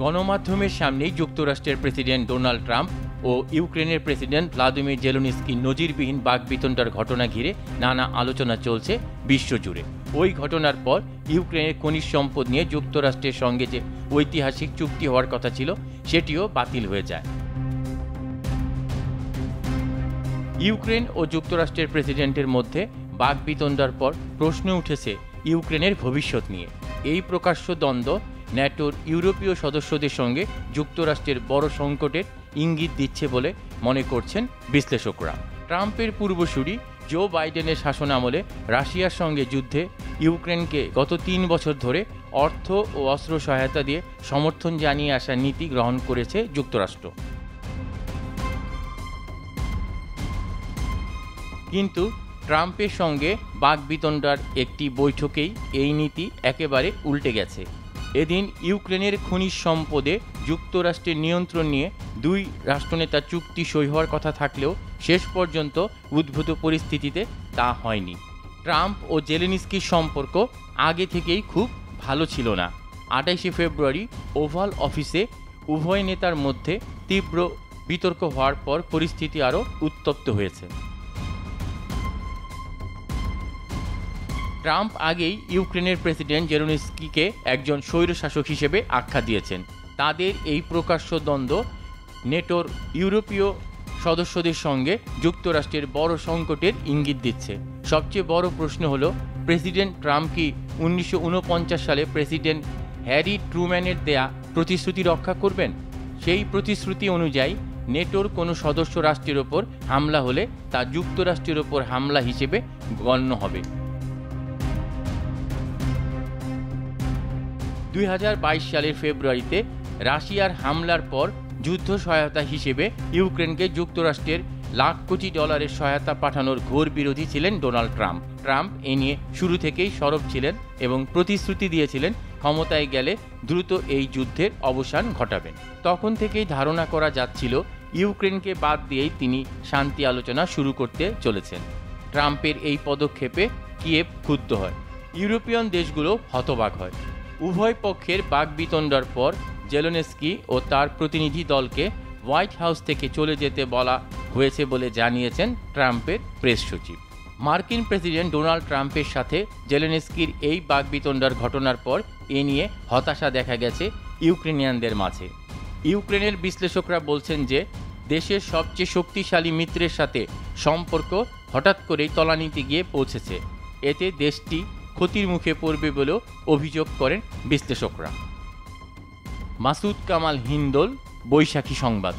গণমাধ্যমের সামনেই যুক্তরাষ্ট্রের প্রেসিডেন্ট ডোনাল্ড ট্রাম্প ও ইউক্রেনের প্রেসিডেন্ট ভ্লাদিমির জেলেনস্কির নজিরবিহীন বাকবিতণ্ডার ঘটনা ঘিরে নানা আলোচনা চলছে বিশ্বজুড়ে। ওই ঘটনার পর ইউক্রেনের খনিজ সম্পদ নিয়ে যুক্তরাষ্ট্রের সঙ্গে যে ঐতিহাসিক চুক্তি হওয়ার কথা ছিল সেটিও বাতিল হয়ে যায়। ইউক্রেন ও যুক্তরাষ্ট্রের প্রেসিডেন্টের মধ্যে বাকবিতণ্ডার পর প্রশ্ন উঠেছে ইউক্রেনের ভবিষ্যৎ নিয়ে। এই প্রকাশ্য দ্বন্দ্ব ন্যাটোর ইউরোপীয় সদস্যদের সঙ্গে যুক্তরাষ্ট্রের বড় সংকটের ইঙ্গিত দিচ্ছে বলে মনে করছেন বিশ্লেষকরা। ট্রাম্পের পূর্বসূরি জো বাইডেনের শাসনামলে রাশিয়ার সঙ্গে যুদ্ধে ইউক্রেনকে গত ৩ বছর ধরে অর্থ ও অস্ত্র সহায়তা দিয়ে সমর্থন জানিয়ে আসার নীতি গ্রহণ করেছে যুক্তরাষ্ট্র। কিন্তু ট্রাম্পের সঙ্গে বাকবিতণ্ডার একটি বৈঠকেই এই নীতি একেবারে উল্টে গেছে। এদিন ইউক্রেনের খনিজ সম্পদে যুক্তরাষ্ট্রের নিয়ন্ত্রণ নিয়ে দুই রাষ্ট্রনেতা চুক্তি সই হওয়ার কথা থাকলেও শেষ পর্যন্ত উদ্ভূত পরিস্থিতিতে তা হয়নি। ট্রাম্প ও জেলেনস্কির সম্পর্ক আগে থেকেই খুব ভালো ছিল না। ২৮শে ফেব্রুয়ারি ওভাল অফিসে উভয় নেতার মধ্যে তীব্র বিতর্ক হওয়ার পর পরিস্থিতি আরও উত্তপ্ত হয়েছে। ট্রাম্প আগেই ইউক্রেনের প্রেসিডেন্ট জেলেনস্কিকে একজন স্বৈরশাসক হিসেবে আখ্যা দিয়েছেন। তাদের এই প্রকাশ্য দ্বন্দ্ব নেটোর ইউরোপীয় সদস্যদের সঙ্গে যুক্তরাষ্ট্রের বড় সংকটের ইঙ্গিত দিচ্ছে। সবচেয়ে বড় প্রশ্ন হলো, প্রেসিডেন্ট ট্রাম্প কি ১৯৪৯ সালে প্রেসিডেন্ট হ্যারি ট্রুম্যানের দেয়া প্রতিশ্রুতি রক্ষা করবেন? সেই প্রতিশ্রুতি অনুযায়ী নেটোর কোনো সদস্য রাষ্ট্রের ওপর হামলা হলে তা যুক্তরাষ্ট্রের ওপর হামলা হিসেবে গণ্য হবে। ২০২২ সালের ফেব্রুয়ারিতে রাশিয়ার হামলার পর যুদ্ধ সহায়তা হিসেবে ইউক্রেনকে যুক্তরাষ্ট্রের লাখ কোটি ডলারের সহায়তা পাঠানোর ঘোর বিরোধী ছিলেন ডোনাল্ড ট্রাম্প। ট্রাম্প এ নিয়ে শুরু থেকেই সরব ছিলেন এবং প্রতিশ্রুতি দিয়েছিলেন ক্ষমতায় গেলে দ্রুত এই যুদ্ধের অবসান ঘটাবেন। তখন থেকেই ধারণা করা যাচ্ছিল ইউক্রেনকে বাদ দিয়েই তিনি শান্তি আলোচনা শুরু করতে চলেছেন। ট্রাম্পের এই পদক্ষেপে কিয়েভ ক্ষুব্ধ হয়, ইউরোপিয়ান দেশগুলো হতবাক হয়। উভয় পক্ষের বাকবিতণ্ডার পর জেলেনস্কি ও তার প্রতিনিধি দলকে হোয়াইট হাউস থেকে চলে যেতে বলা হয়েছে বলে জানিয়েছেন ট্রাম্পের প্রেস সচিব। মার্কিন প্রেসিডেন্ট ডোনাল্ড ট্রাম্পের সাথে জেলেনস্কির এই বাকবিতণ্ডার ঘটনার পর এ নিয়ে হতাশা দেখা গেছে ইউক্রেনিয়ানদের মাঝে। ইউক্রেনের বিশ্লেষকরা বলছেন যে দেশের সবচেয়ে শক্তিশালী মিত্রের সাথে সম্পর্ক হঠাৎ করেই তলানিতে গিয়ে পৌঁছেছে। এতে দেশটি ক্ষতির মুখে পড়বে বলেও অভিযোগ করেন বিশ্লেষকরা। মাসুদ কামাল হিন্দোল, বৈশাখী সংবাদ।